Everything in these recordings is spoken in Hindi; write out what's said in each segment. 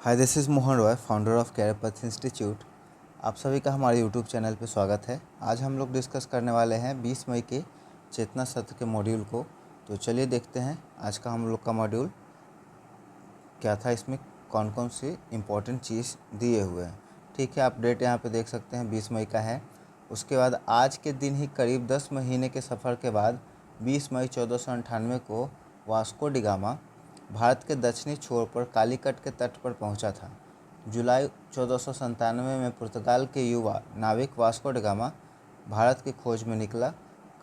Hi, this is Mohan Roy, founder of Career Path Institute. आप सभी का हमारे यूट्यूब चैनल पे स्वागत है। आज हम लोग डिस्कस करने वाले हैं 20 मई के चेतना सत्र के मॉड्यूल को। तो चलिए देखते हैं आज का हम लोग का मॉड्यूल क्या था, इसमें कौन कौन सी इम्पोर्टेंट चीज़ दिए हुए हैं। ठीक है, आप डेट यहाँ पे देख सकते हैं 20 मई का है। उसके बाद आज के दिन ही करीब 10 महीने के सफ़र के बाद 20 मई 1498 को वास्को डी गामा भारत के दक्षिणी छोर पर कालीकट के तट पर पहुंचा था। जुलाई 1497 में पुर्तगाल के युवा नाविक वास्को डी गामा भारत की खोज में निकला।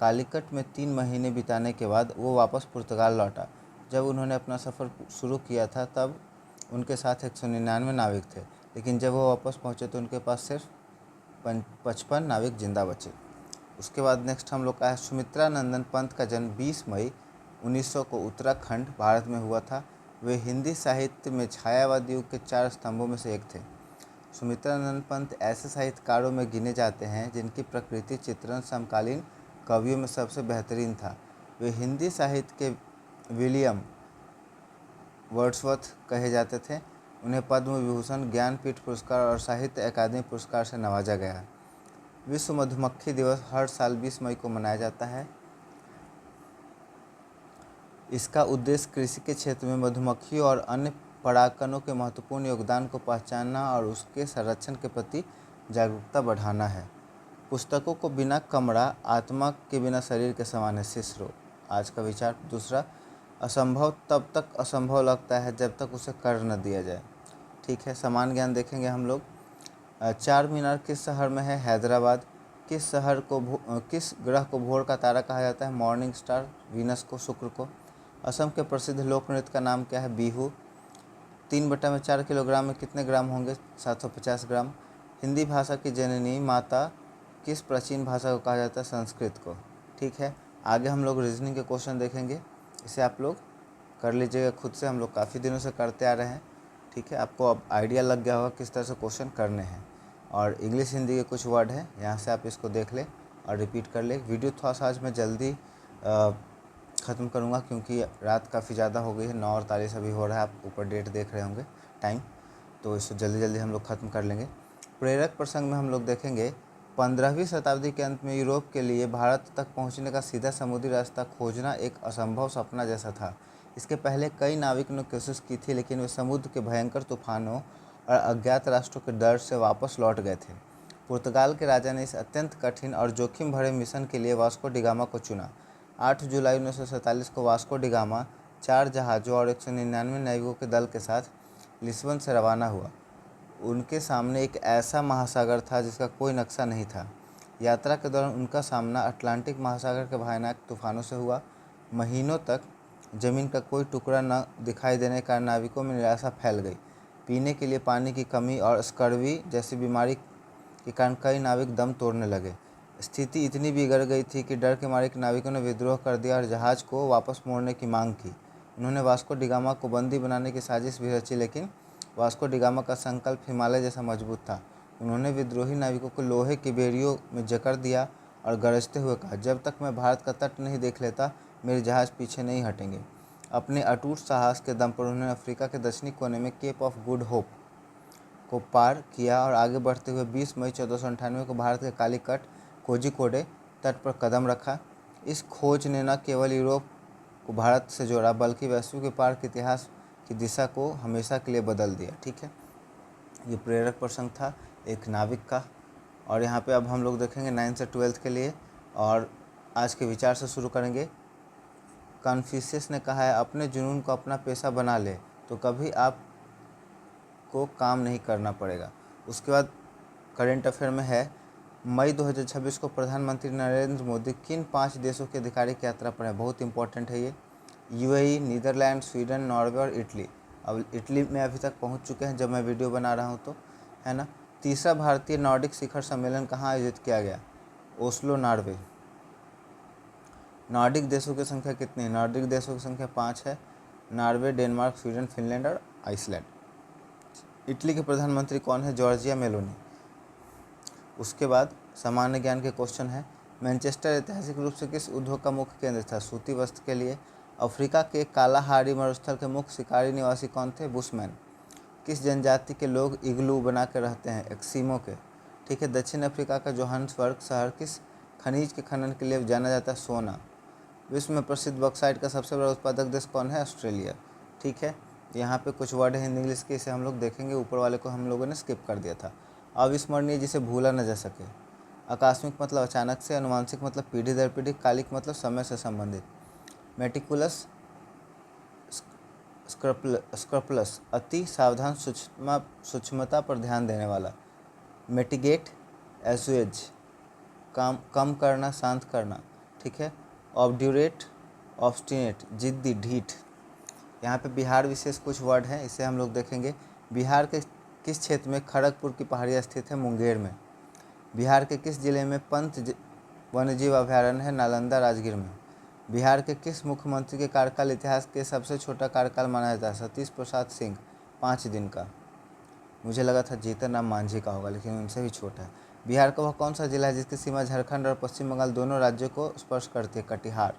कालीकट में 3 महीने बिताने के बाद वो वापस पुर्तगाल लौटा। जब उन्होंने अपना सफ़र शुरू किया था तब उनके साथ 199 नाविक थे, लेकिन जब वो वापस पहुंचे तो उनके पास सिर्फ 55 नाविक जिंदा बचे। उसके बाद नेक्स्ट हम लोग का है सुमित्रा नंदन पंत का जन्म 20 मई 1900 को उत्तराखंड भारत में हुआ था। वे हिंदी साहित्य में छायावाद युग के 4 स्तंभों में से एक थे। सुमित्रा नंदन पंत ऐसे साहित्यकारों में गिने जाते हैं जिनकी प्रकृति चित्रण समकालीन कवियों में सबसे बेहतरीन था। वे हिंदी साहित्य के विलियम वर्ड्सवर्थ कहे जाते थे। उन्हें पद्म विभूषण, ज्ञानपीठ पुरस्कार और साहित्य अकादमी पुरस्कार से नवाजा गया। विश्व मधुमक्खी दिवस हर साल 20 मई को मनाया जाता है। इसका उद्देश्य कृषि के क्षेत्र में मधुमक्खियों और अन्य परागकणों के महत्वपूर्ण योगदान को पहचानना और उसके संरक्षण के प्रति जागरूकता बढ़ाना है। पुस्तकों को बिना कमरा आत्मा के बिना शरीर के समान है। सिसरो। आज का विचार दूसरा, असंभव तब तक असंभव लगता है जब तक उसे कर न दिया जाए। ठीक है, समान ज्ञान देखेंगे हम लोग। चार मीनार किस शहर में है? हैदराबाद। किस ग्रह को भोर का तारा कहा जाता है? Morning star. वीनस को, शुक्र को। असम के प्रसिद्ध लोक नृत्य का नाम क्या है? बिहू। 3/4 किलोग्राम में कितने ग्राम होंगे? 750 ग्राम। हिंदी भाषा की जननी माता किस प्राचीन भाषा को कहा जाता है? संस्कृत को। ठीक है, आगे हम लोग रीजनिंग के क्वेश्चन देखेंगे। इसे आप लोग कर लीजिएगा खुद से, हम लोग काफ़ी दिनों से करते आ रहे हैं। ठीक है, आपको अब आइडिया लग गया होगा किस तरह से क्वेश्चन करने हैं। और इंग्लिश हिंदी के कुछ वर्ड हैं, यहाँ से आप इसको देख लें और रिपीट कर लें। वीडियो थोड़ा सा आज मैं जल्दी ख़त्म करूँगा क्योंकि रात काफ़ी ज़्यादा हो गई है। 9:48 अभी हो रहा है, आप ऊपर डेट देख रहे होंगे टाइम, तो इसको जल्दी जल्दी हम लोग ख़त्म कर लेंगे। प्रेरक प्रसंग में हम लोग देखेंगे 15वीं शताब्दी के अंत में यूरोप के लिए भारत तक पहुंचने का सीधा समुद्री रास्ता खोजना एक असंभव सपना जैसा था। इसके पहले कई नाविकों ने कोशिश की थी, लेकिन वे समुद्र के भयंकर तूफानों और अज्ञात राष्ट्रों के डर से वापस लौट गए थे। पुर्तगाल के राजा ने इस अत्यंत कठिन और जोखिम भरे मिशन के लिए वास्को डी गामा को चुना। 8 जुलाई 1947 को वास्को डी गामा 4 जहाज़ों और 199 नाविकों के दल के साथ लिस्बन से रवाना हुआ। उनके सामने एक ऐसा महासागर था जिसका कोई नक्शा नहीं था। यात्रा के दौरान उनका सामना अटलांटिक महासागर के भयानक तूफानों से हुआ। महीनों तक ज़मीन का कोई टुकड़ा न दिखाई देने के कारण नाविकों में निराशा फैल गई। पीने के लिए पानी की कमी और स्कर्वी जैसी बीमारी के कारण कई नाविक दम तोड़ने लगे। स्थिति इतनी बिगड़ गई थी कि डर के मारे नाविकों ने विद्रोह कर दिया और जहाज़ को वापस मोड़ने की मांग की। उन्होंने वास्को डी गामा को बंदी बनाने की साजिश भी रची, लेकिन वास्को डी गामा का संकल्प हिमालय जैसा मजबूत था। उन्होंने विद्रोही नाविकों को लोहे की बेड़ियों में जकड़ दिया और गरजते हुए कहा, जब तक मैं भारत का तट नहीं देख लेता मेरे जहाज़ पीछे नहीं हटेंगे। अपने अटूट साहस के दम पर उन्होंने अफ्रीका के दक्षिणी कोने में केप ऑफ गुड होप को पार किया और आगे बढ़ते हुए 20 मई 1498 को भारत के कालीकट कोझिकोडे तट पर कदम रखा। इस खोज ने न केवल यूरोप को भारत से जोड़ा बल्कि वैश्विक व्यापार के इतिहास की दिशा को हमेशा के लिए बदल दिया। ठीक है, ये प्रेरक प्रसंग था एक नाविक का। और यहाँ पे अब हम लोग देखेंगे 9 से 12 के लिए, और आज के विचार से शुरू करेंगे। कन्फ्यूशियस ने कहा है, अपने जुनून को अपना पेशा बना ले तो कभी आपको काम नहीं करना पड़ेगा। उसके बाद करेंट अफेयर में है, मई 2026 को प्रधानमंत्री नरेंद्र मोदी किन 5 देशों के आधिकारिक यात्रा पर हैं? बहुत इंपॉर्टेंट है ये। यूएई, नीदरलैंड, स्वीडन, नॉर्वे और इटली। अब इटली में अभी तक पहुंच चुके हैं जब मैं वीडियो बना रहा हूं तो, है ना। तीसरा भारतीय नॉर्डिक शिखर सम्मेलन कहाँ आयोजित किया गया? Oslo, Norway. नॉर्डिक देशों की संख्या कितनी है? नॉर्डिक देशों की संख्या 5 है। नॉर्वे, डेनमार्क, स्वीडन, फिनलैंड और आइसलैंड। इटली के प्रधानमंत्री कौन है? Giorgia Meloni. उसके बाद सामान्य ज्ञान के क्वेश्चन है, मैनचेस्टर ऐतिहासिक रूप से किस उद्योग का मुख्य केंद्र था? सूती वस्त्र के लिए। अफ्रीका के कालाहारी मरुस्थल के मुख्य शिकारी निवासी कौन थे? बुशमैन। किस जनजाति के लोग इग्लू बना कर रहते हैं? एस्किमो के। ठीक है। दक्षिण अफ्रीका का जोहान्सबर्ग शहर किस खनिज के खनन के लिए जाना जाता है? सोना। विश्व में प्रसिद्ध बॉक्साइट का सबसे बड़ा उत्पादक देश कौन है? ऑस्ट्रेलिया। ठीक है। यहाँ पे कुछ वर्ड है हिंदी इंग्लिश के, इसे हम लोग देखेंगे। ऊपर वाले को हम लोगों ने स्किप कर दिया था। अविस्मरणीय जिसे भूला न जा सके। आकस्मिक मतलब अचानक से, अनुवांशिक मतलब पीढ़ी दर पीढ़ी, कालिक मतलब समय से संबंधित। मेटिकुलस स्क्रपलस अति सावधान, सूक्ष्मता पर ध्यान देने वाला। मिटिगेट एसुएज कम करना, शांत करना। ठीक है। ऑब्ड्यूरेट ऑब्स्टिनेट जिद्दी, ढीठ। यहाँ पे बिहार विशेष कुछ वर्ड हैं, इसे हम लोग देखेंगे। बिहार के किस क्षेत्र में खड़गपुर की पहाड़ियाँ स्थित है? मुंगेर में। बिहार के किस जिले में पंत वन्यजीव अभयारण्य है? नालंदा, राजगीर में। बिहार के किस मुख्यमंत्री के कार्यकाल इतिहास के सबसे छोटा कार्यकाल माना जाता है? सतीश प्रसाद सिंह, 5 दिन का। मुझे लगा था जीतन राम मांझी का होगा, लेकिन उनसे भी छोटा है। बिहार का वह कौन सा जिला है जिसकी सीमा झारखंड और पश्चिम बंगाल दोनों राज्यों को स्पर्श करती है? कटिहार।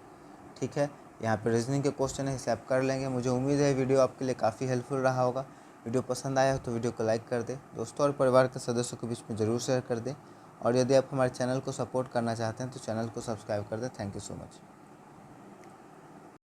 ठीक है। यहाँ पे रीजनिंग के क्वेश्चन है, इसे आप कर लेंगे। मुझे उम्मीद है वीडियो आपके लिए काफ़ी हेल्पफुल रहा होगा। वीडियो पसंद आया हो तो वीडियो को लाइक कर दें, दोस्तों और परिवार के सदस्यों के बीच में ज़रूर शेयर कर दें। और यदि आप हमारे चैनल को सपोर्ट करना चाहते हैं तो चैनल को सब्सक्राइब कर दें। Thank you so much.